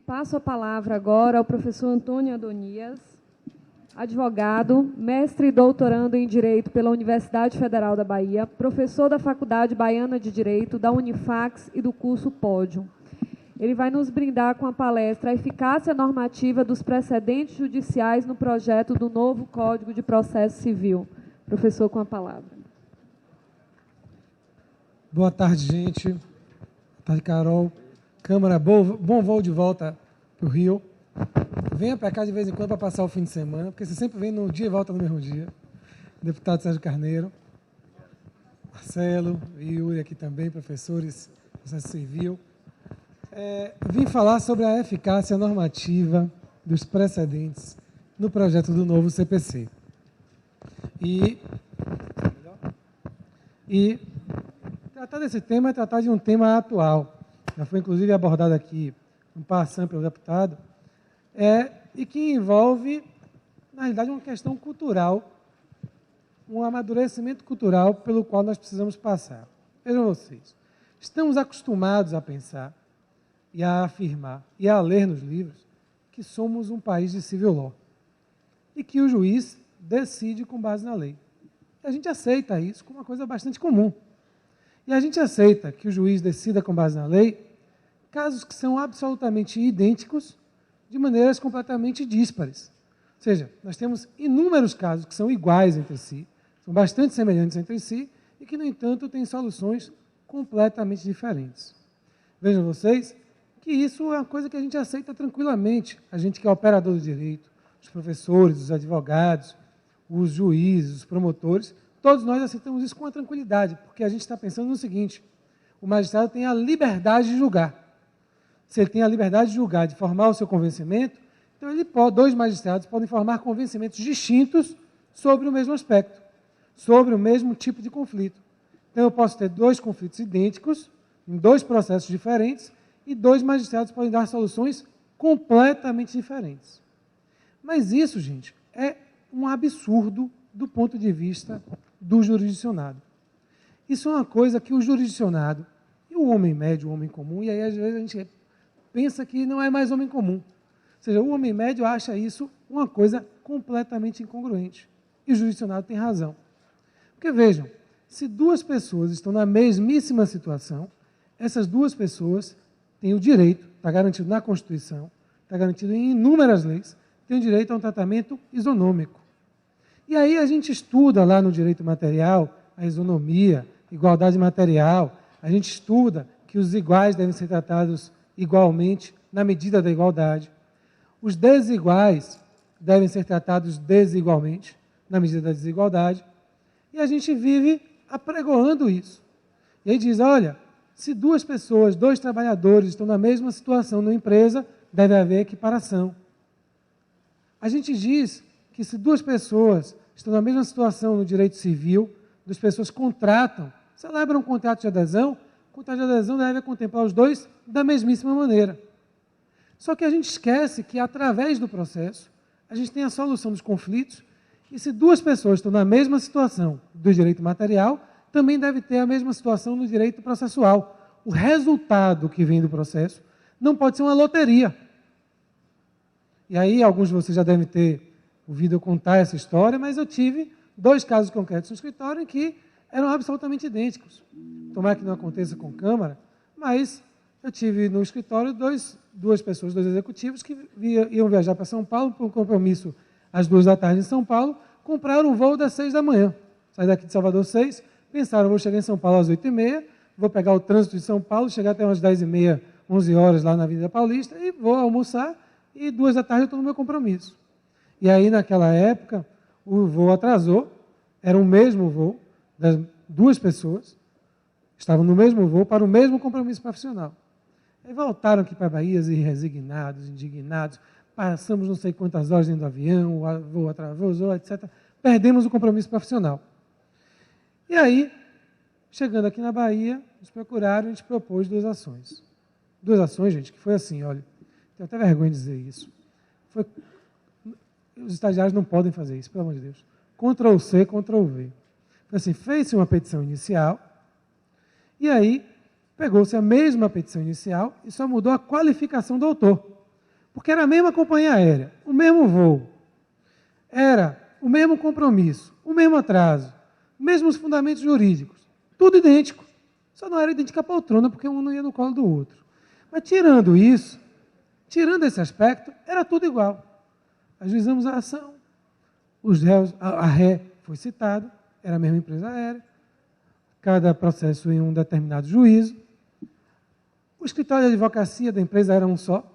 passo a palavra agora ao professor Antônio Adonias, advogado, mestre e doutorando em Direito pela Universidade Federal da Bahia, professor da Faculdade Baiana de Direito, da Unifax e do curso Pódio. Ele vai nos brindar com a palestra A Eficácia Normativa dos Precedentes Judiciais no Projeto do Novo Código de Processo Civil. Professor, com a palavra. Boa tarde, gente. Boa tarde, Carol. Câmara, bom voo de volta para o Rio. Venha para cá de vez em quando para passar o fim de semana, porque você sempre vem no dia e volta no mesmo dia. Deputado Sérgio Carneiro, Marcelo e Yuri aqui também, professores do processo civil. Vim falar sobre a eficácia normativa dos precedentes no projeto do novo CPC. E tratar desse tema é tratar de um tema atual. Já foi, inclusive, abordado aqui, um passant pelo deputado, e que envolve, na realidade, uma questão cultural, um amadurecimento cultural pelo qual nós precisamos passar. Vejam vocês, estamos acostumados a pensar e a afirmar e a ler nos livros que somos um país de civil law e que o juiz decide com base na lei. E a gente aceita isso como uma coisa bastante comum. E a gente aceita que o juiz decida com base na lei casos que são absolutamente idênticos de maneiras completamente díspares. Ou seja, nós temos inúmeros casos que são iguais entre si, são bastante semelhantes entre si e que, no entanto, têm soluções completamente diferentes. Vejam vocês que isso é uma coisa que a gente aceita tranquilamente. A gente que é operador do direito, os professores, os advogados, os juízes, os promotores, todos nós aceitamos isso com uma tranquilidade, porque a gente está pensando no seguinte: o magistrado tem a liberdade de julgar. Se ele tem a liberdade de julgar, de formar o seu convencimento, então dois magistrados podem formar convencimentos distintos sobre o mesmo aspecto, sobre o mesmo tipo de conflito. Então eu posso ter dois conflitos idênticos, em dois processos diferentes, e dois magistrados podem dar soluções completamente diferentes. Mas isso, gente, é um absurdo do ponto de vista do jurisdicionado. Isso é uma coisa que o jurisdicionado e o homem médio, o homem comum, e aí às vezes a gente pensa que não é mais homem comum. Ou seja, o homem médio acha isso uma coisa completamente incongruente. E o jurisdicionado tem razão. Porque vejam, se duas pessoas estão na mesmíssima situação, essas duas pessoas têm o direito, está garantido na Constituição, está garantido em inúmeras leis, têm o direito a um tratamento isonômico. E aí a gente estuda lá no direito material a isonomia, igualdade material, a gente estuda que os iguais devem ser tratados igualmente na medida da igualdade. Os desiguais devem ser tratados desigualmente na medida da desigualdade. E a gente vive apregoando isso. E aí diz, olha, se duas pessoas, dois trabalhadores estão na mesma situação numa empresa, deve haver equiparação. A gente diz que se duas pessoas estão na mesma situação no direito civil, duas pessoas contratam, celebram um contrato de adesão, o contrato de adesão deve contemplar os dois da mesmíssima maneira. Só que a gente esquece que, através do processo, a gente tem a solução dos conflitos, e se duas pessoas estão na mesma situação do direito material, também deve ter a mesma situação no direito processual. O resultado que vem do processo não pode ser uma loteria. E aí, alguns de vocês já devem ter ouvido eu contar essa história, mas eu tive dois casos concretos no escritório em que eram absolutamente idênticos. Tomara que não aconteça com Câmara, mas eu tive no escritório duas pessoas, dois executivos que iam viajar para São Paulo por um compromisso às 14h em São Paulo, compraram um voo das 6 da manhã. Saí daqui de Salvador 6, pensaram, vou chegar em São Paulo às 8h30, vou pegar o trânsito de São Paulo, chegar até umas 10h30, 11 horas lá na Avenida Paulista e vou almoçar e 14h eu estou no meu compromisso. E aí, naquela época, o voo atrasou, era o mesmo voo, das duas pessoas, estavam no mesmo voo para o mesmo compromisso profissional. Aí voltaram aqui para a Bahia, resignados, indignados, passamos não sei quantas horas dentro do avião, o voo atrasou, etc. Perdemos o compromisso profissional. E aí, chegando aqui na Bahia, nos procuraram e a gente propôs duas ações. Duas ações, gente, que foi assim, olha, tenho até vergonha de dizer isso. Os estagiários não podem fazer isso, pelo amor de Deus. Ctrl+C, Ctrl+V. Foi assim, fez-se uma petição inicial, e aí pegou-se a mesma petição inicial e só mudou a qualificação do autor. Porque era a mesma companhia aérea, o mesmo voo, era o mesmo compromisso, o mesmo atraso, mesmos fundamentos jurídicos, tudo idêntico. Só não era idêntica a poltrona, porque um não ia no colo do outro. Mas tirando isso, tirando esse aspecto, era tudo igual. Ajuizamos a ação, os réus, a ré foi citado, era a mesma empresa aérea, cada processo em um determinado juízo. O escritório de advocacia da empresa era um só,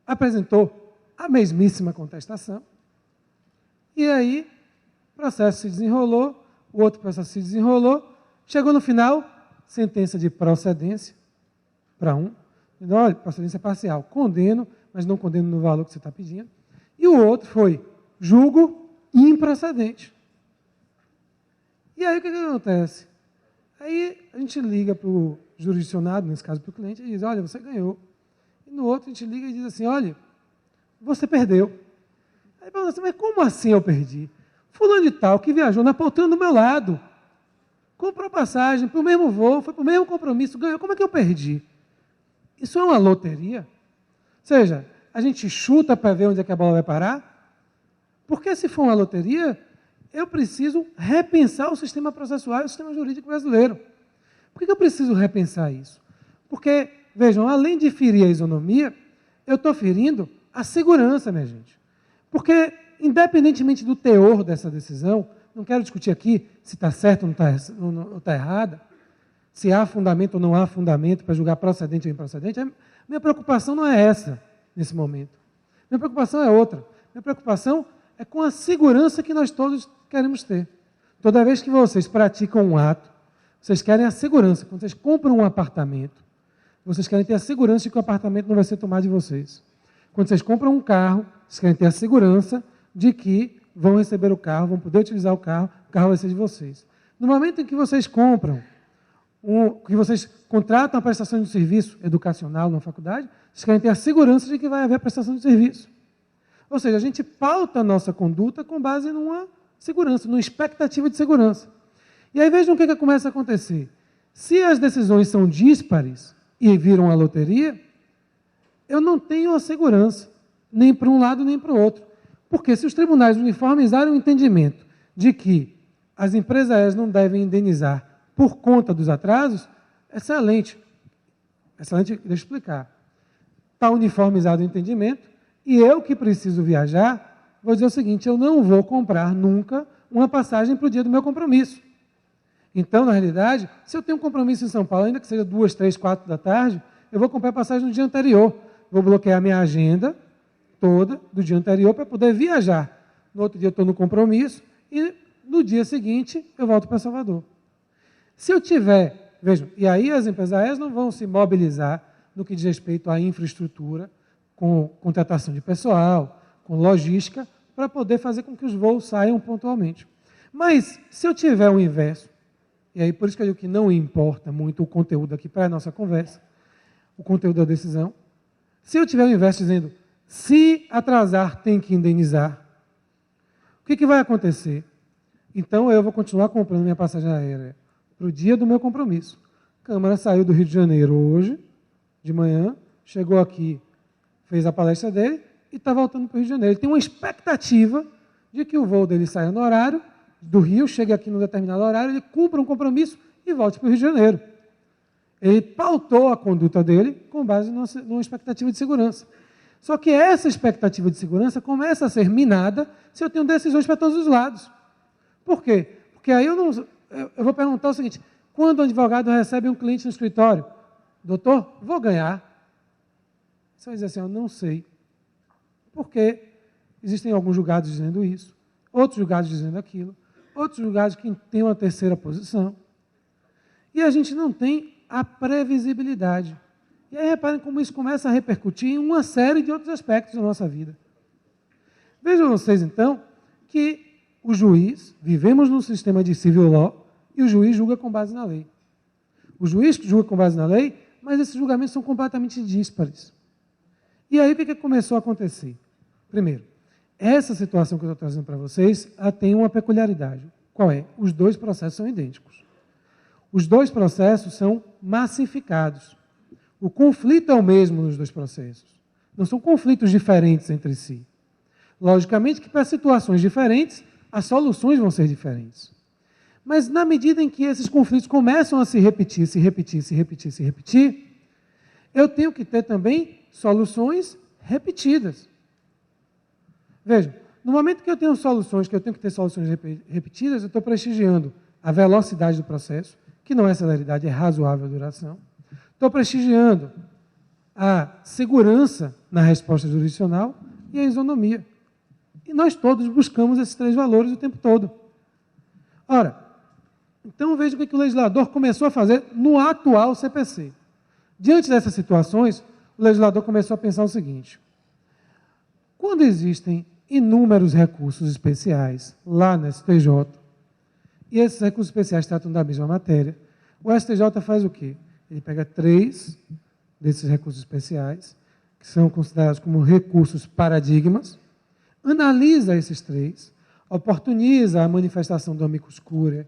apresentou a mesmíssima contestação, e aí o processo se desenrolou, o outro processo se desenrolou, chegou no final, sentença de procedência para um, dizendo, olha, procedência parcial, condeno, mas não condeno no valor que você está pedindo, e o outro foi, julgo improcedente. E aí o que acontece? Aí a gente liga para o jurisdicionado, nesse caso para o cliente, e diz, olha, você ganhou. E no outro a gente liga e diz assim, olha, você perdeu. Aí pergunta assim, mas como assim eu perdi? Fulano de tal, que viajou na poltrona do meu lado, comprou passagem para o mesmo voo, foi para o mesmo compromisso, ganhou, como é que eu perdi? Isso é uma loteria? Ou seja, a gente chuta para ver onde é que a bola vai parar? Porque se for uma loteria, eu preciso repensar o sistema processual e o sistema jurídico brasileiro. Por que eu preciso repensar isso? Porque, vejam, além de ferir a isonomia, eu estou ferindo a segurança, minha gente. Porque, independentemente do teor dessa decisão, não quero discutir aqui se está certo ou não está errada, se há fundamento ou não há fundamento para julgar procedente ou improcedente, minha preocupação não é essa, nesse momento. Minha preocupação é outra. Minha preocupação é com a segurança que nós todos queremos ter. Toda vez que vocês praticam um ato, vocês querem a segurança. Quando vocês compram um apartamento, vocês querem ter a segurança de que o apartamento não vai ser tomado de vocês. Quando vocês compram um carro, vocês querem ter a segurança de que vão receber o carro, vão poder utilizar o carro vai ser de vocês. No momento em que vocês compram, que vocês contratam a prestação de serviço educacional na faculdade, vocês querem ter a segurança de que vai haver prestação de serviço. Ou seja, a gente pauta a nossa conduta com base numa segurança, numa expectativa de segurança. E aí vejam o que começa a acontecer. Se as decisões são díspares e viram a loteria, eu não tenho a segurança, nem para um lado nem para o outro. Porque se os tribunais uniformizarem o entendimento de que as empresas aéreas não devem indenizar por conta dos atrasos, excelente. Excelente, deixa eu explicar. Está uniformizado o entendimento, e eu que preciso viajar, vou dizer o seguinte, eu não vou comprar nunca uma passagem para o dia do meu compromisso. Então, na realidade, se eu tenho um compromisso em São Paulo, ainda que seja 2, 3, 4 da tarde, eu vou comprar passagem no dia anterior. Vou bloquear minha agenda toda do dia anterior para poder viajar. No outro dia eu estou no compromisso e no dia seguinte eu volto para Salvador. Se eu tiver, vejam, e aí as empresas aéreas não vão se mobilizar no que diz respeito à infraestrutura, com contratação de pessoal, com logística, para poder fazer com que os voos saiam pontualmente. Mas, se eu tiver o inverso, e aí por isso que eu digo que não importa muito o conteúdo aqui para a nossa conversa, o conteúdo da decisão, se eu tiver o inverso dizendo, se atrasar tem que indenizar, o que vai acontecer? Então eu vou continuar comprando minha passagem aérea para o dia do meu compromisso. A Câmara saiu do Rio de Janeiro hoje, de manhã, chegou aqui, fez a palestra dele e está voltando para o Rio de Janeiro. Ele tem uma expectativa de que o voo dele saia no horário, do Rio, chegue aqui num determinado horário, ele cumpra um compromisso e volte para o Rio de Janeiro. Ele pautou a conduta dele com base numa expectativa de segurança. Só que essa expectativa de segurança começa a ser minada se eu tenho decisões para todos os lados. Por quê? Porque aí eu vou perguntar o seguinte, quando o advogado recebe um cliente no escritório, doutor, vou ganhar? Você vai dizer assim, eu não sei. Porque existem alguns julgados dizendo isso, outros julgados dizendo aquilo, outros julgados que têm uma terceira posição. E a gente não tem a previsibilidade. E aí reparem como isso começa a repercutir em uma série de outros aspectos da nossa vida. Vejam vocês, então, que o juiz, vivemos num sistema de civil law, e o juiz julga com base na lei. O juiz julga com base na lei, mas esses julgamentos são completamente díspares. E aí o que começou a acontecer? Primeiro, essa situação que eu estou trazendo para vocês, ela tem uma peculiaridade. Qual é? Os dois processos são idênticos. Os dois processos são massificados. O conflito é o mesmo nos dois processos. Não são conflitos diferentes entre si. Logicamente que para situações diferentes, as soluções vão ser diferentes. Mas na medida em que esses conflitos começam a se repetir, eu tenho que ter também soluções repetidas. Vejam, no momento que eu tenho soluções, que eu tenho que ter soluções repetidas, eu estou prestigiando a velocidade do processo, que não é celeridade, é razoável duração. Estou prestigiando a segurança na resposta jurisdicional e a isonomia. E nós todos buscamos esses três valores o tempo todo. Ora, então veja o que o legislador começou a fazer no atual CPC. Diante dessas situações, o legislador começou a pensar o seguinte: quando existem inúmeros recursos especiais lá no STJ, e esses recursos especiais tratam da mesma matéria, o STJ faz o quê? Ele pega 3 desses recursos especiais, que são considerados como recursos paradigmas, analisa esses 3, oportuniza a manifestação do amicus curiae,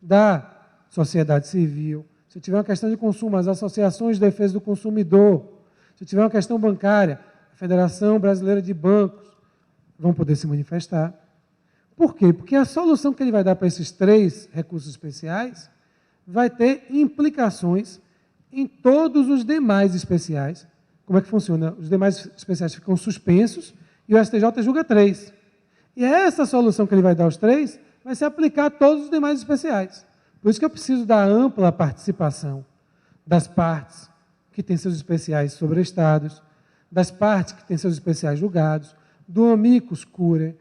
da sociedade civil. Se tiver uma questão de consumo, as associações de defesa do consumidor. Se tiver uma questão bancária, a Federação Brasileira de Bancos vão poder se manifestar. Por quê? Porque a solução que ele vai dar para esses 3 recursos especiais vai ter implicações em todos os demais especiais. Como é que funciona? Os demais especiais ficam suspensos e o STJ julga 3. E essa solução que ele vai dar aos 3 vai se aplicar a todos os demais especiais. Por isso que eu preciso da ampla participação das partes que têm seus especiais sobrestados, das partes que têm seus especiais julgados, do amicus curiae,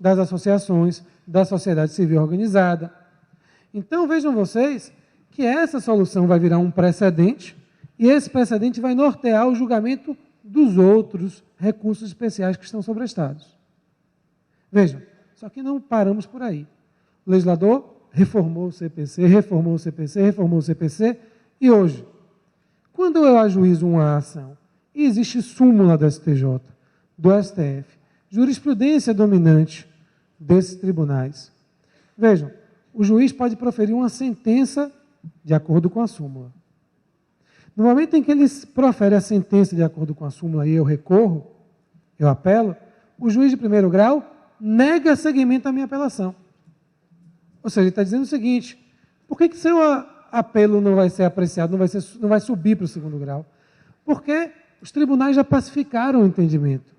das associações, da sociedade civil organizada. Então, vejam vocês que essa solução vai virar um precedente e esse precedente vai nortear o julgamento dos outros recursos especiais que estão sobrestados. Vejam, só que não paramos por aí. O legislador reformou o CPC, e hoje, quando eu ajuizo uma ação e existe súmula do STJ, do STF, jurisprudência dominante desses tribunais, vejam, o juiz pode proferir uma sentença de acordo com a súmula. No momento em que ele profere a sentença de acordo com a súmula e eu recorro, eu apelo, o juiz de primeiro grau nega seguimento à minha apelação. Ou seja, ele está dizendo o seguinte: por que seu apelo não vai ser apreciado, não vai subir para o segundo grau? Porque os tribunais já pacificaram o entendimento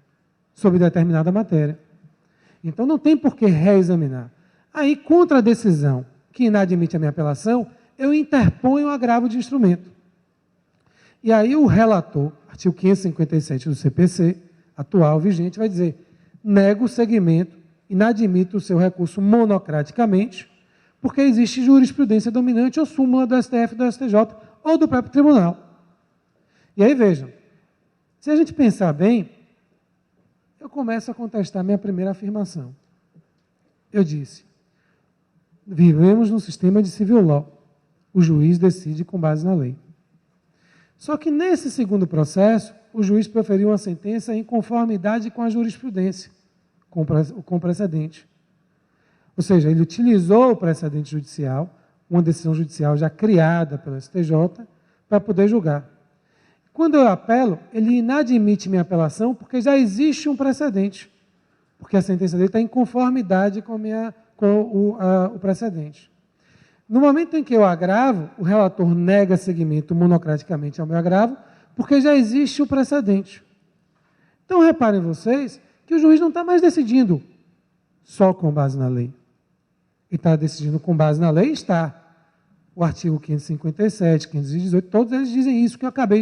sobre determinada matéria. Então não tem por que reexaminar. Aí, contra a decisão que inadmite a minha apelação, eu interponho o agravo de instrumento. E aí o relator, artigo 557 do CPC, atual, vigente, vai dizer: nego o seguimento, inadmito o seu recurso monocraticamente, porque existe jurisprudência dominante ou súmula do STF, do STJ ou do próprio tribunal. E aí vejam, se a gente pensar bem, eu começo a contestar minha primeira afirmação. Eu disse: vivemos num sistema de civil law. O juiz decide com base na lei. Só que nesse segundo processo, o juiz proferiu uma sentença em conformidade com a jurisprudência, com o precedente. Ou seja, ele utilizou o precedente judicial, uma decisão judicial já criada pelo STJ, para poder julgar. Quando eu apelo, ele inadmite minha apelação porque já existe um precedente, porque a sentença dele está em conformidade com o precedente. No momento em que eu agravo, o relator nega seguimento monocraticamente ao meu agravo, porque já existe o precedente. Então, reparem vocês que o juiz não está mais decidindo só com base na lei. Ele está decidindo com base na lei, está. O artigo 557, 518, todos eles dizem isso que eu acabei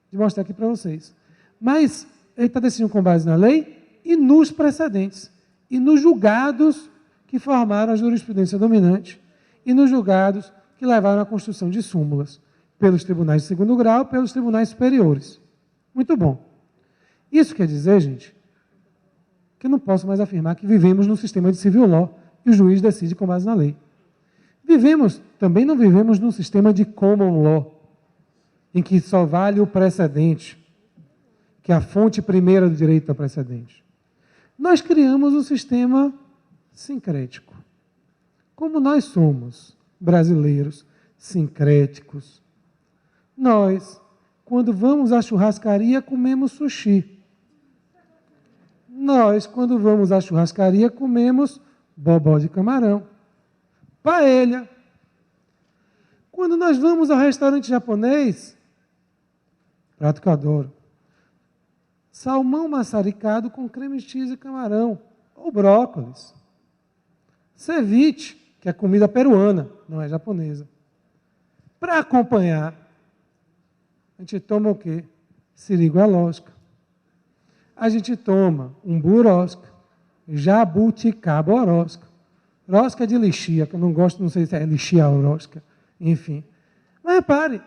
de mostrar aqui para vocês. Mas ele está decidindo com base na lei e nos precedentes, e nos julgados que formaram a jurisprudência dominante, e nos julgados que levaram à construção de súmulas, pelos tribunais de segundo grau, pelos tribunais superiores. Muito bom. Isso quer dizer, gente, que eu não posso mais afirmar que vivemos num sistema de civil law e o juiz decide com base na lei. Também não vivemos num sistema de common law, em que só vale o precedente, que é a fonte primeira do direito ao precedente. Nós criamos um sistema sincrético. Como nós somos brasileiros sincréticos, nós, quando vamos à churrascaria, comemos sushi. Nós, quando vamos à churrascaria, comemos bobó de camarão, paella. Quando nós vamos ao restaurante japonês, prato que eu adoro, salmão maçaricado com creme cheese e camarão, ou brócolis. Ceviche, que é comida peruana, não é japonesa. Para acompanhar, a gente toma o quê? Siriguelosca. A gente toma umbu rosca, jabuticaba rosca. Rosca de lixia, que eu não gosto, não sei se é lixia ou rosca, enfim. Mas repare,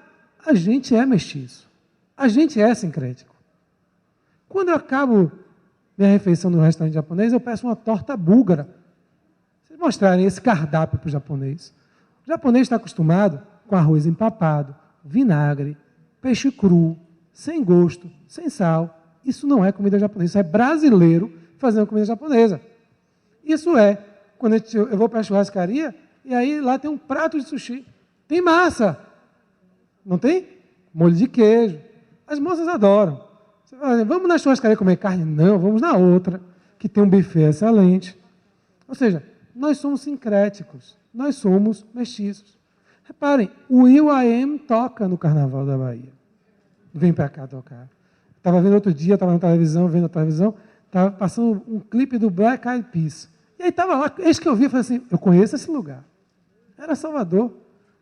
a gente é mestiço. A gente é sincrético. Quando eu acabo minha refeição no restaurante japonês, eu peço uma torta búlgara. Vocês mostrarem esse cardápio para o japonês. O japonês está acostumado com arroz empapado, vinagre, peixe cru, sem gosto, sem sal. Isso não é comida japonesa, isso é brasileiro fazendo comida japonesa. Isso é, quando eu vou para a churrascaria, e aí lá tem um prato de sushi. Tem massa, não tem? Molho de queijo. As moças adoram. Você fala, vamos na churrascaria comer carne? Não, vamos na outra, que tem um buffet excelente. Ou seja, nós somos sincréticos, nós somos mestiços. Reparem, o will.i.am toca no Carnaval da Bahia. Vem para cá tocar. Estava vendo outro dia, estava na televisão, vendo a televisão, estava passando um clipe do Black Eyed Peas. E aí estava lá, eis que eu vi e falei assim, eu conheço esse lugar. Era Salvador.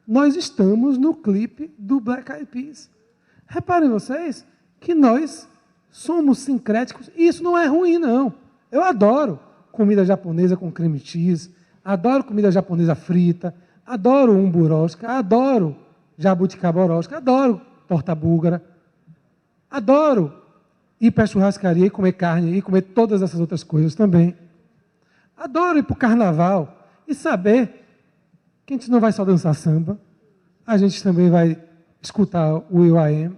Nós estamos no clipe do Black Eyed Peas. Reparem vocês que nós somos sincréticos, e isso não é ruim, não. Eu adoro comida japonesa com creme cheese, adoro comida japonesa frita, adoro umbu rosca, adoro jabuticaba rosca, adoro torta búlgara, adoro ir para a churrascaria e comer carne e comer todas essas outras coisas também. Adoro ir para o carnaval e saber que a gente não vai só dançar samba, a gente também vai escutar o will.i.am.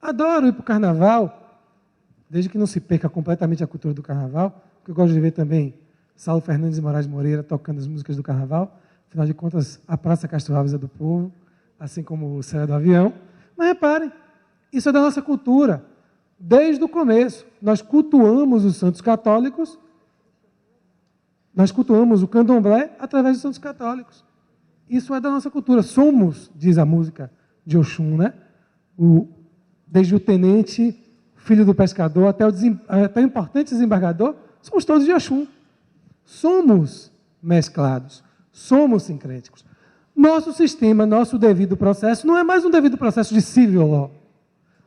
Adoro ir para o carnaval, desde que não se perca completamente a cultura do carnaval, porque eu gosto de ver também Saulo Fernandes e Moraes Moreira tocando as músicas do carnaval. Afinal de contas, a Praça Castro Alves é do povo, assim como o Céu do Avião. Mas reparem, isso é da nossa cultura. Desde o começo, nós cultuamos os santos católicos, nós cultuamos o candomblé através dos santos católicos. Isso é da nossa cultura. Somos, diz a música de Oxum, né? Desde o tenente, filho do pescador, até o importante desembargador, somos todos de Oxum. Somos mesclados, somos sincréticos. Nosso sistema, nosso devido processo, não é mais um devido processo de civil law.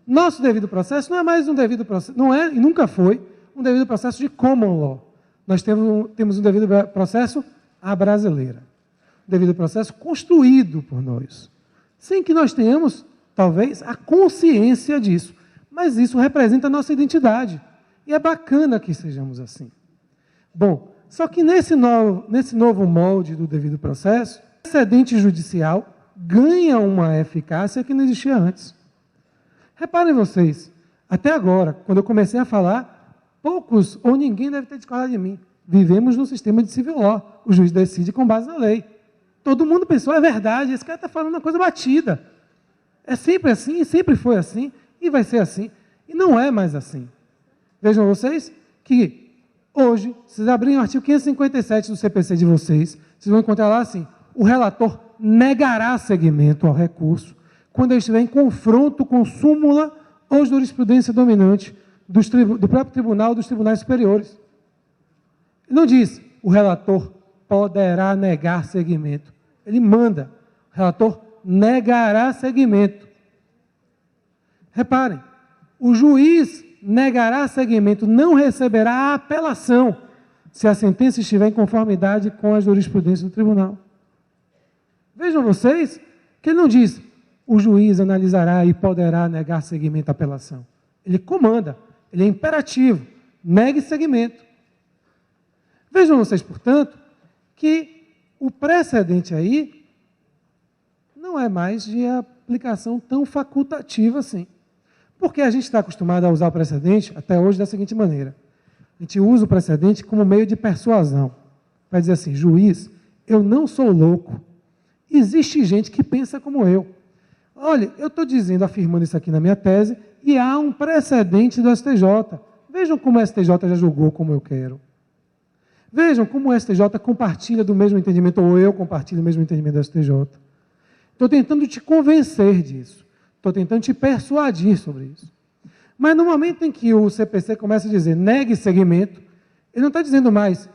Nosso devido processo não é mais um devido processo, não é e nunca foi um devido processo de common law. Nós temos um devido processo à brasileira. Um devido processo construído por nós. Sem que nós tenhamos, talvez, a consciência disso. Mas isso representa a nossa identidade. E é bacana que sejamos assim. Bom, só que nesse novo molde do devido processo, o precedente judicial ganha uma eficácia que não existia antes. Reparem vocês, até agora, quando eu comecei a falar, poucos ou ninguém deve ter discordado de mim. Vivemos num sistema de civil law. O juiz decide com base na lei. Todo mundo pensou, é verdade, esse cara está falando uma coisa batida. É sempre assim, sempre foi assim, e vai ser assim. E não é mais assim. Vejam vocês que hoje, se vocês abrirem o artigo 557 do CPC de vocês, vocês vão encontrar lá assim, o relator negará seguimento ao recurso quando ele estiver em confronto com súmula ou jurisprudência dominante do próprio tribunal ou dos tribunais superiores. Ele não diz, o relator poderá negar seguimento. Ele manda, o relator negará seguimento. Reparem, o juiz negará seguimento, não receberá a apelação se a sentença estiver em conformidade com a jurisprudência do tribunal. Vejam vocês que ele não diz, o juiz analisará e poderá negar seguimento à apelação. Ele comanda, ele é imperativo, negue seguimento. Vejam vocês, portanto, que o precedente aí não é mais de aplicação tão facultativa assim. Porque a gente está acostumado a usar o precedente, até hoje, da seguinte maneira. A gente usa o precedente como meio de persuasão. Vai dizer assim, juiz, eu não sou louco. Existe gente que pensa como eu. olha, eu estou dizendo, afirmando isso aqui na minha tese, e há um precedente do STJ. Vejam como o STJ já julgou como eu quero. Vejam como o STJ compartilha do mesmo entendimento, ou eu compartilho do mesmo entendimento do STJ. Estou tentando te convencer disso. Estou tentando te persuadir sobre isso. Mas no momento em que o CPC começa a dizer negue seguimento, ele não está dizendo mais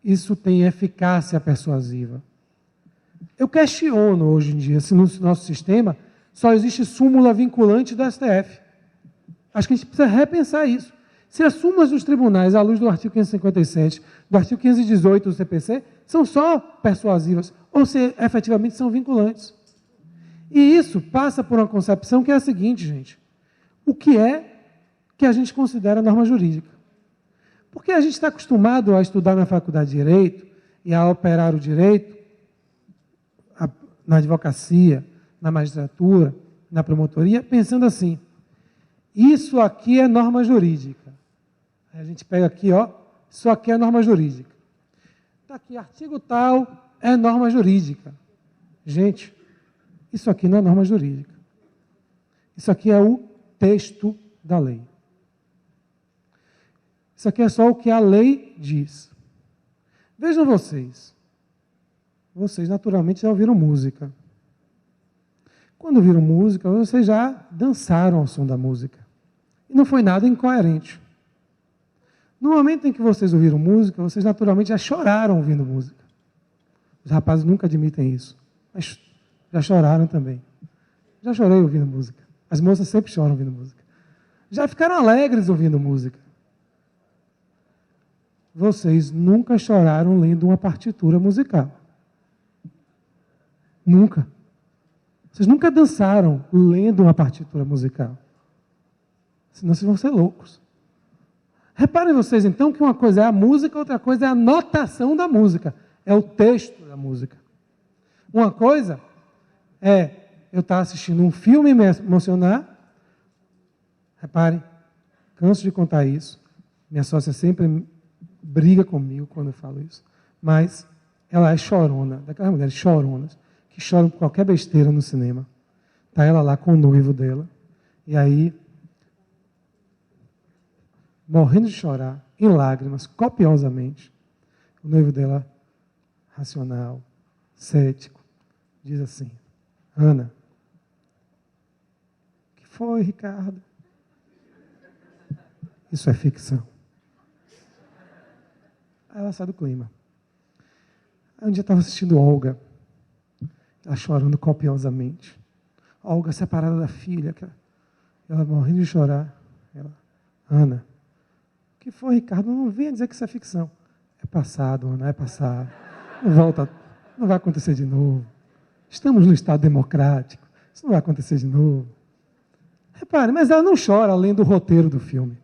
isso tem eficácia persuasiva. Eu questiono hoje em dia se no nosso sistema só existe súmula vinculante do STF. Acho que a gente precisa repensar isso. Se as súmulas dos tribunais, à luz do artigo 557, do artigo 518 do CPC, são só persuasivas, ou se efetivamente são vinculantes. E isso passa por uma concepção que é a seguinte, gente. O que é que a gente considera norma jurídica? Porque a gente está acostumado a estudar na faculdade de Direito e a operar o direito na advocacia, na magistratura, na promotoria, pensando assim, isso aqui é norma jurídica. Aí a gente pega aqui, ó, isso aqui é norma jurídica. Está aqui, artigo tal, é norma jurídica. Gente, isso aqui não é norma jurídica. Isso aqui é o texto da lei. Isso aqui é só o que a lei diz. Vejam vocês. Vocês naturalmente já ouviram música. Quando ouviram música, vocês já dançaram ao som da música. E não foi nada incoerente. No momento em que vocês ouviram música, vocês naturalmente já choraram ouvindo música. Os rapazes nunca admitem isso, mas já choraram também. Já chorei ouvindo música. As moças sempre choram ouvindo música. Já ficaram alegres ouvindo música. Vocês nunca choraram lendo uma partitura musical. Nunca. Vocês nunca dançaram lendo uma partitura musical. Senão vocês vão ser loucos. Reparem vocês, então, que uma coisa é a música, outra coisa é a notação da música. É o texto da música. Uma coisa é eu estar assistindo um filme e me emocionar. Reparem, canso de contar isso. Minha sócia sempre briga comigo quando eu falo isso. Mas ela é chorona, daquelas mulheres choronas, que choram por qualquer besteira no cinema. Está ela lá com o noivo dela. E aí, morrendo de chorar, em lágrimas, copiosamente, o noivo dela, racional, cético, diz assim, Ana, o que foi, Ricardo? Isso é ficção. Aí ela sai do clima. Aí um dia eu estava assistindo Olga, ela chorando copiosamente. Olga separada da filha, ela morrendo de chorar. Ela, Ana, o que foi, Ricardo? Não venha dizer que isso é ficção. É passado, Ana, é passado. Não volta, não vai acontecer de novo. Estamos num Estado democrático, isso não vai acontecer de novo. Repare, mas ela não chora além do roteiro do filme.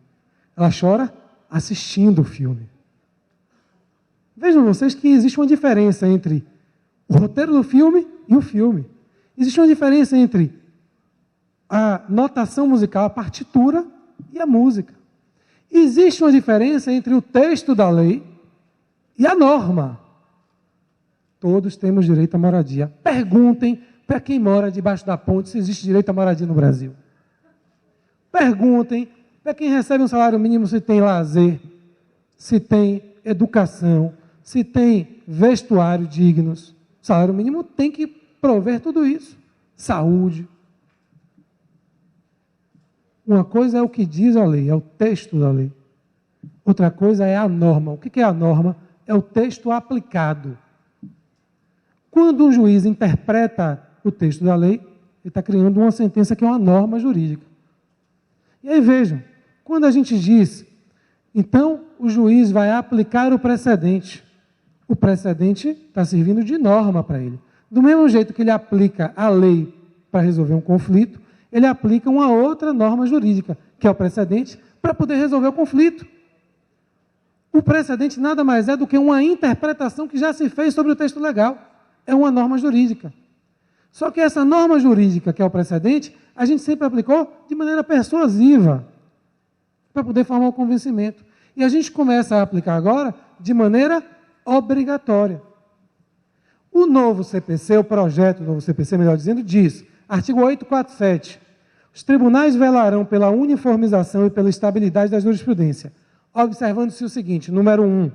Ela chora assistindo o filme. Vejam vocês que existe uma diferença entre o roteiro do filme e o filme. Existe uma diferença entre a notação musical, a partitura e a música. Existe uma diferença entre o texto da lei e a norma. Todos temos direito à moradia. Perguntem para quem mora debaixo da ponte se existe direito à moradia no Brasil. Perguntem para quem recebe um salário mínimo se tem lazer, se tem educação, se tem vestuário dignos. O salário mínimo tem que prover tudo isso. Saúde. Uma coisa é o que diz a lei, é o texto da lei. Outra coisa é a norma. O que é a norma? É o texto aplicado. Quando um juiz interpreta o texto da lei, ele está criando uma sentença que é uma norma jurídica. E aí vejam, quando a gente diz, então o juiz vai aplicar o precedente está servindo de norma para ele. Do mesmo jeito que ele aplica a lei para resolver um conflito, ele aplica uma outra norma jurídica, que é o precedente, para poder resolver o conflito. O precedente nada mais é do que uma interpretação que já se fez sobre o texto legal. É uma norma jurídica. Só que essa norma jurídica, que é o precedente, a gente sempre aplicou de maneira persuasiva, para poder formar o convencimento. E a gente começa a aplicar agora de maneira obrigatória. O novo CPC, o projeto do novo CPC, melhor dizendo, diz, Artigo 847. Os tribunais velarão pela uniformização e pela estabilidade da jurisprudência, observando-se o seguinte, número 1.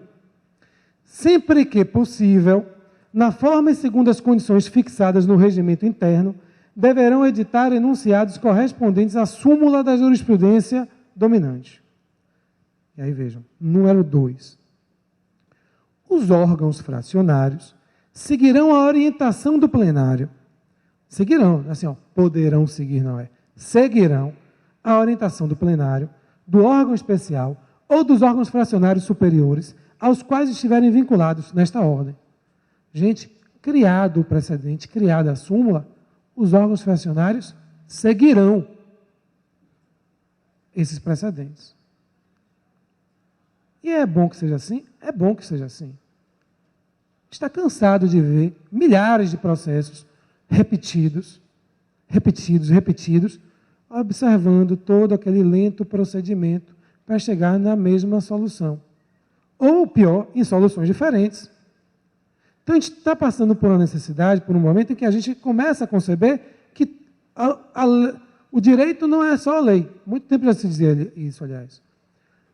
Sempre que possível, na forma e segundo as condições fixadas no regimento interno, deverão editar enunciados correspondentes à súmula da jurisprudência dominante. E aí vejam, número 2. Os órgãos fracionários seguirão a orientação do plenário. Seguirão, assim, ó, poderão seguir, não é? Seguirão a orientação do plenário, do órgão especial ou dos órgãos fracionários superiores aos quais estiverem vinculados nesta ordem. Gente, criado o precedente, criada a súmula, os órgãos fracionários seguirão esses precedentes. E é bom que seja assim? É bom que seja assim. Está cansado de ver milhares de processos repetidos, observando todo aquele lento procedimento para chegar na mesma solução. Ou, pior, em soluções diferentes. Então, a gente está passando por uma necessidade, por um momento em que a gente começa a conceber que o direito não é só a lei. Muito tempo já se dizia isso, aliás.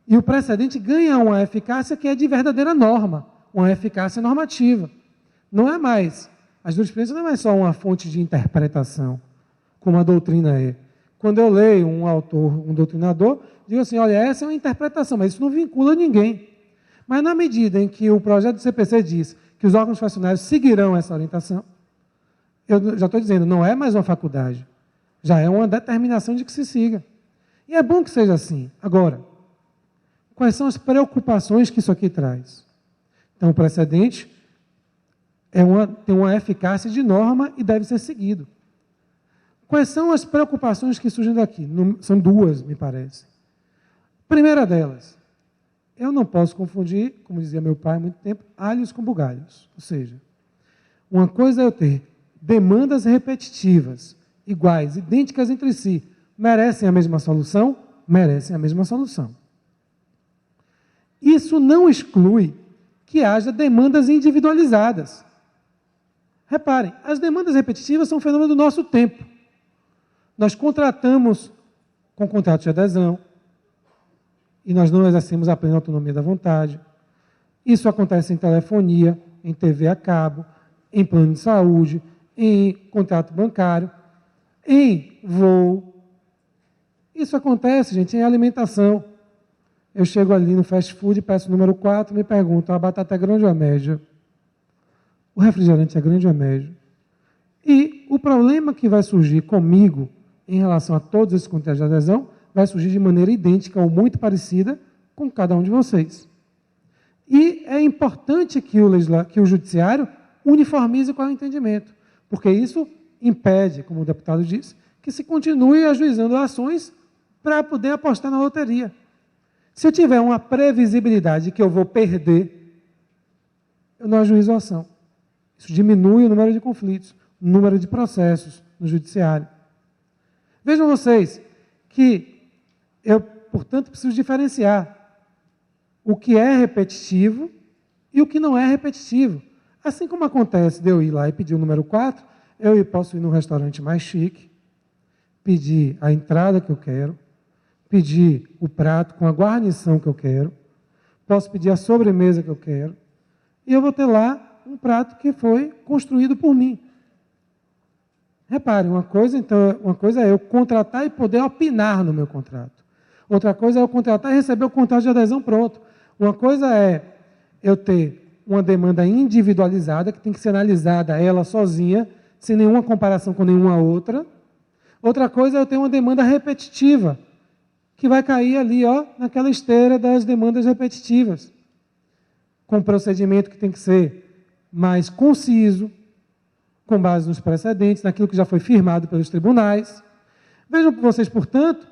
E o precedente ganha uma eficácia que é de verdadeira norma, uma eficácia normativa. Não é mais, a jurisprudência não é mais só uma fonte de interpretação, como a doutrina é. Quando eu leio um autor, um doutrinador, digo assim, olha, essa é uma interpretação, mas isso não vincula ninguém. Mas na medida em que o projeto do CPC diz que os órgãos fracionários seguirão essa orientação, eu já estou dizendo, não é mais uma faculdade, já é uma determinação de que se siga. E é bom que seja assim. Agora, quais são as preocupações que isso aqui traz? Então, o precedente tem uma eficácia de norma e deve ser seguido. Quais são as preocupações que surgem daqui? São duas, me parece. Primeira delas, eu não posso confundir, como dizia meu pai há muito tempo, alhos com bugalhos. Ou seja, uma coisa é eu ter demandas repetitivas, iguais, idênticas entre si, merecem a mesma solução? Merecem a mesma solução. Isso não exclui que haja demandas individualizadas. Reparem, as demandas repetitivas são um fenômeno do nosso tempo. Nós contratamos com contrato de adesão e nós não exercemos a plena autonomia da vontade. Isso acontece em telefonia, em TV a cabo, em plano de saúde, em contrato bancário, em voo. Isso acontece, gente, em alimentação. Eu chego ali no fast food, peço o número 4, me perguntam, a batata é grande ou é média? O refrigerante é grande ou é médio? E o problema que vai surgir comigo, em relação a todos esses contratos de adesão, vai surgir de maneira idêntica ou muito parecida com cada um de vocês. E é importante que o judiciário uniformize qual é o entendimento, porque isso impede, como o deputado disse, que se continue ajuizando ações para poder apostar na loteria. Se eu tiver uma previsibilidade que eu vou perder, eu não ajuizo a ação. Isso diminui o número de conflitos, o número de processos no judiciário. Vejam vocês que eu, portanto, preciso diferenciar o que é repetitivo e o que não é repetitivo. Assim como acontece de eu ir lá e pedir o número 4, eu posso ir num restaurante mais chique, pedir a entrada que eu quero, pedir o prato com a guarnição que eu quero, posso pedir a sobremesa que eu quero, e eu vou ter lá um prato que foi construído por mim. Reparem, uma coisa é eu contratar e poder opinar no meu contrato. Outra coisa é eu contratar e receber o contrato de adesão pronto. Uma coisa é eu ter uma demanda individualizada, que tem que ser analisada ela sozinha, sem nenhuma comparação com nenhuma outra. Outra coisa é eu ter uma demanda repetitiva, que vai cair ali, ó, naquela esteira das demandas repetitivas, com um procedimento que tem que ser mais conciso, com base nos precedentes, naquilo que já foi firmado pelos tribunais. Vejam vocês, portanto,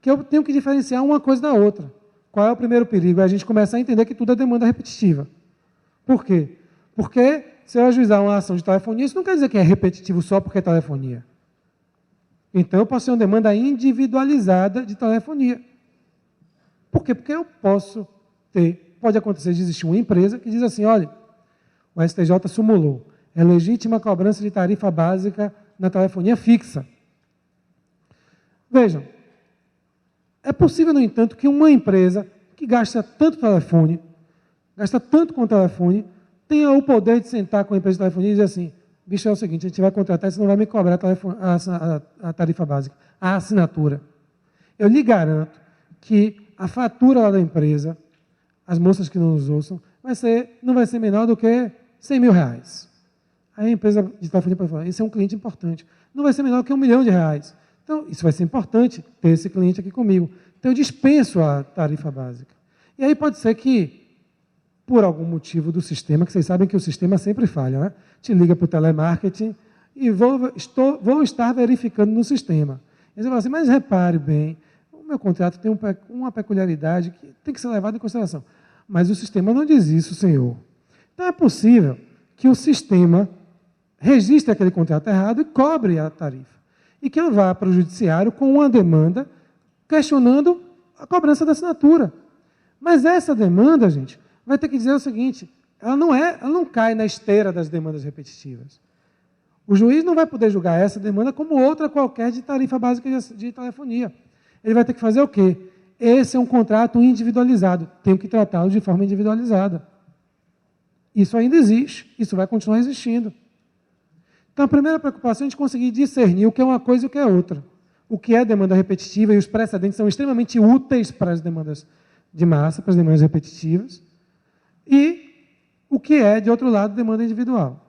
que eu tenho que diferenciar uma coisa da outra. Qual é o primeiro perigo? É a gente começar a entender que tudo é demanda repetitiva. Por quê? Porque se eu ajuizar uma ação de telefonia, isso não quer dizer que é repetitivo só porque é telefonia. Então, eu posso ter uma demanda individualizada de telefonia. Por quê? Porque eu pode acontecer de existir uma empresa que diz assim, olha, o STJ simulou, é legítima a cobrança de tarifa básica na telefonia fixa. Vejam, é possível, no entanto, que uma empresa que gasta tanto telefone, gasta tanto com telefone, tenha o poder de sentar com a empresa de telefonia e dizer assim, bicho, é o seguinte, a gente vai contratar, você não vai me cobrar a tarifa básica, a assinatura. Eu lhe garanto que a fatura lá da empresa, as moças que não nos ouçam, não vai ser menor do que R$100 mil. Aí a empresa de telefonia pode falar, esse é um cliente importante. Não vai ser menor do que R$1 milhão. Então, isso vai ser importante, ter esse cliente aqui comigo. Então, eu dispenso a tarifa básica. E aí pode ser que, por algum motivo do sistema, que vocês sabem que o sistema sempre falha, né? Te liga para o telemarketing e vou estar verificando no sistema. E você fala assim, mas repare bem, o meu contrato tem uma peculiaridade que tem que ser levada em consideração. Mas o sistema não diz isso, senhor. Então, é possível que o sistema registre aquele contrato errado e cobre a tarifa. E que eu vá para o judiciário com uma demanda questionando a cobrança da assinatura. Mas essa demanda, gente, vai ter que dizer o seguinte, ela não cai na esteira das demandas repetitivas. O juiz não vai poder julgar essa demanda como outra qualquer de tarifa básica de telefonia. Ele vai ter que fazer o quê? Esse é um contrato individualizado. Tenho que tratá-lo de forma individualizada. Isso ainda existe. Isso vai continuar existindo. Então, a primeira preocupação é a gente conseguir discernir o que é uma coisa e o que é outra. O que é demanda repetitiva, e os precedentes são extremamente úteis para as demandas de massa, para as demandas repetitivas. E o que é, de outro lado, demanda individual.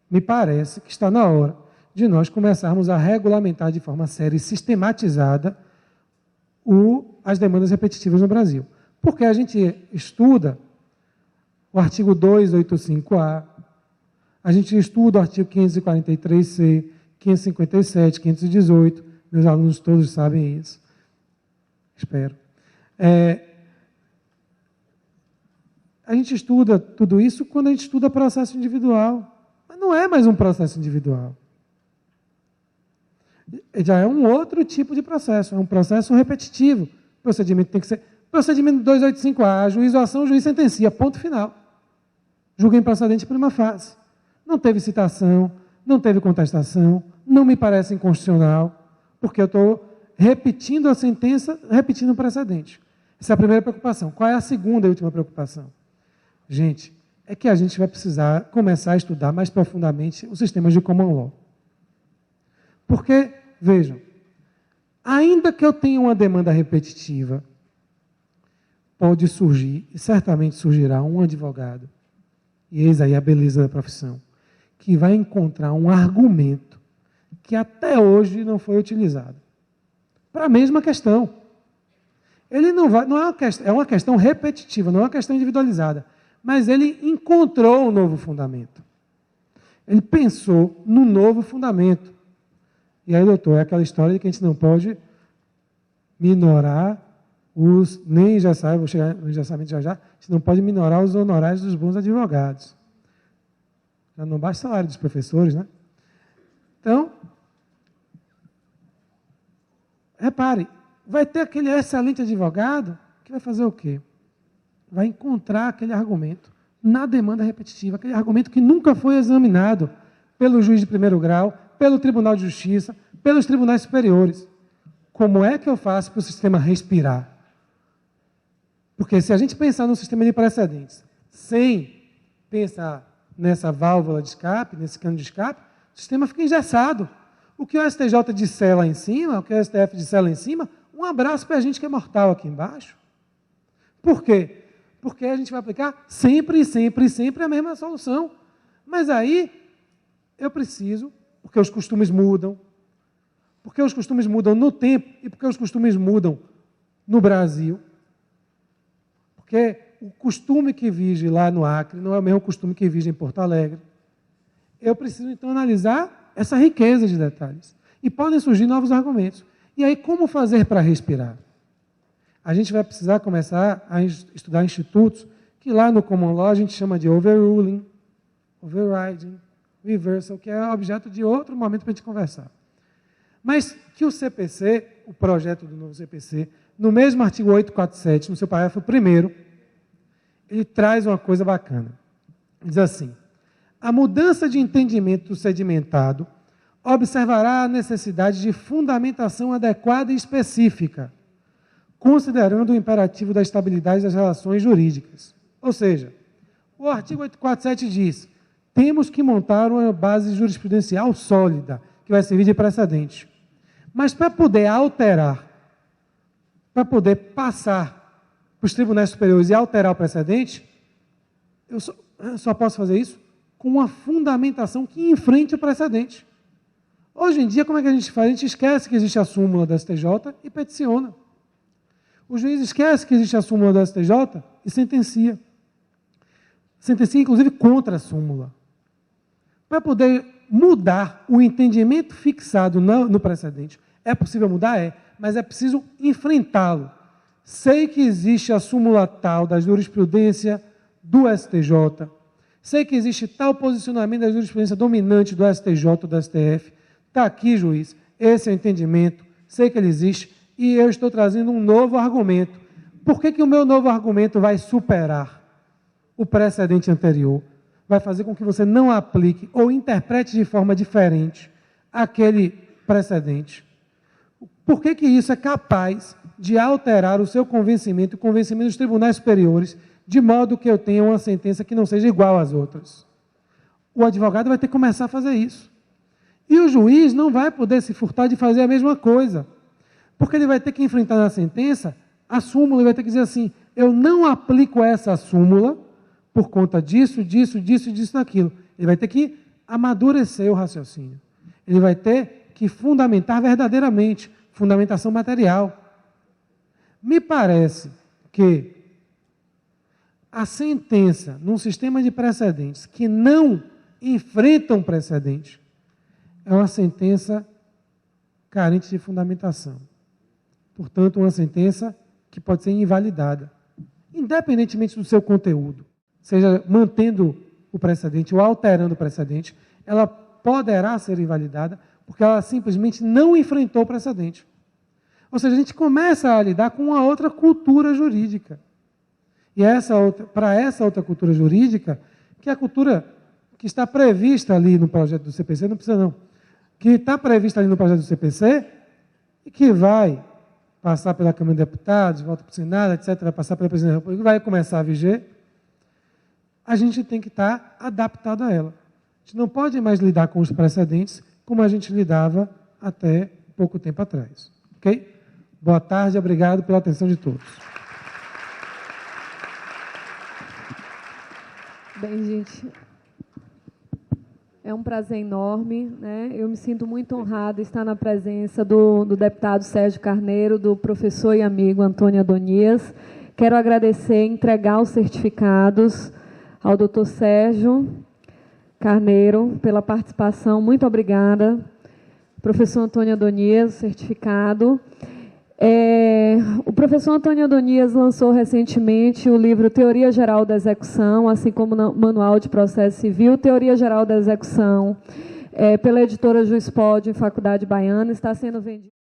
Me parece que está na hora de nós começarmos a regulamentar de forma séria e sistematizada as demandas repetitivas no Brasil. Porque a gente estuda o artigo 285-A, a gente estuda o artigo 543-C, 557, 518, meus alunos todos sabem isso. Espero. A gente estuda tudo isso quando a gente estuda processo individual. Mas não é mais um processo individual. Já é um outro tipo de processo, é um processo repetitivo. O procedimento tem que ser... Procedimento 285-A, juízo ação, juiz sentencia, ponto final. Julga em procedente prima facie. Não teve citação, não teve contestação, não me parece inconstitucional, porque eu estou repetindo a sentença, repetindo o precedente. Essa é a primeira preocupação. Qual é a segunda e última preocupação? Gente, é que a gente vai precisar começar a estudar mais profundamente os sistemas de common law. Porque, vejam, ainda que eu tenha uma demanda repetitiva, pode surgir, e certamente surgirá, um advogado, e eis aí a beleza da profissão, que vai encontrar um argumento que até hoje não foi utilizado para a mesma questão. Ele não é uma questão repetitiva, não é uma questão individualizada, mas ele encontrou um novo fundamento. Ele pensou num novo fundamento. E aí, doutor, é aquela história de que a gente não pode minorar nem engessar, eu vou chegar no engessamento já, a gente não pode minorar os honorários dos bons advogados. Já não basta o salário dos professores, né? Então, repare, vai ter aquele excelente advogado que vai fazer o quê? Vai encontrar aquele argumento na demanda repetitiva, aquele argumento que nunca foi examinado pelo juiz de primeiro grau, pelo Tribunal de Justiça, pelos tribunais superiores. Como é que eu faço para o sistema respirar? Porque se a gente pensar no sistema de precedentes, sem pensar nessa válvula de escape, nesse cano de escape, o sistema fica engessado. O que o STJ disser lá em cima, o que o STF disser lá em cima, um abraço para a gente que é mortal aqui embaixo. Por quê? Porque a gente vai aplicar sempre a mesma solução. Mas aí, eu preciso, porque os costumes mudam, porque os costumes mudam no tempo e porque os costumes mudam no Brasil, porque o costume que vige lá no Acre não é o mesmo costume que vige em Porto Alegre. Eu preciso, então, analisar essa riqueza de detalhes. E podem surgir novos argumentos. E aí, como fazer para respirar? A gente vai precisar começar a estudar institutos que lá no Common Law a gente chama de overruling, overriding, reversal, que é objeto de outro momento para a gente conversar. Mas que o CPC, o projeto do novo CPC, no mesmo artigo 847, no seu parágrafo 1º, ele traz uma coisa bacana. Diz assim, a mudança de entendimento sedimentado observará a necessidade de fundamentação adequada e específica, considerando o imperativo da estabilidade das relações jurídicas. Ou seja, o artigo 847 diz: temos que montar uma base jurisprudencial sólida, que vai servir de precedente. Mas para poder alterar, para poder passar para os tribunais superiores e alterar o precedente, eu só posso fazer isso com uma fundamentação que enfrente o precedente. Hoje em dia, como é que a gente faz? A gente esquece que existe a súmula da STJ e peticiona. O juiz esquece que existe a súmula da STJ e sentencia. Sentencia, inclusive, contra a súmula. Para poder mudar o entendimento fixado no precedente, é possível mudar? É, mas é preciso enfrentá-lo. Sei que existe a súmula tal da jurisprudência do STJ, sei que existe tal posicionamento da jurisprudência dominante do STJ ou do STF, está aqui, juiz, esse é o entendimento, sei que ele existe, e eu estou trazendo um novo argumento. Por que o meu novo argumento vai superar o precedente anterior? Vai fazer com que você não aplique ou interprete de forma diferente aquele precedente. Por que isso é capaz de alterar o seu convencimento, o convencimento dos tribunais superiores, de modo que eu tenha uma sentença que não seja igual às outras? O advogado vai ter que começar a fazer isso. E o juiz não vai poder se furtar de fazer a mesma coisa, porque ele vai ter que enfrentar na sentença a súmula, ele vai ter que dizer assim: eu não aplico essa súmula por conta disso, disso, disso, disso, daquilo. Ele vai ter que amadurecer o raciocínio. Ele vai ter que fundamentar verdadeiramente, fundamentação material. Me parece que a sentença num sistema de precedentes que não enfrentam precedente é uma sentença carente de fundamentação. Portanto, uma sentença que pode ser invalidada, independentemente do seu conteúdo, seja mantendo o precedente ou alterando o precedente, ela poderá ser invalidada porque ela simplesmente não enfrentou o precedente. Ou seja, a gente começa a lidar com uma outra cultura jurídica. E para essa outra cultura jurídica, que é a cultura que está prevista ali no projeto do CPC, não precisa não, que está prevista ali no projeto do CPC e que vai passar pela Câmara de Deputados, volta para o Senado, etc., vai passar pela Presidência da República, vai começar a viger, a gente tem que estar adaptado a ela. A gente não pode mais lidar com os precedentes como a gente lidava até pouco tempo atrás. Ok? Boa tarde, obrigado pela atenção de todos. Bem, gente, é um prazer enorme, né? Eu me sinto muito honrada estar na presença do deputado Sérgio Carneiro, do professor e amigo Antônio Adonias. Quero agradecer e entregar os certificados ao doutor Sérgio Carneiro pela participação. Muito obrigada. Professor Antônio Adonias, certificado. O professor Antônio Adonias lançou recentemente o livro Teoria Geral da Execução, assim como o Manual de Processo Civil, Teoria Geral da Execução, pela editora Juiz Pod, em Faculdade Baiana, está sendo vendido.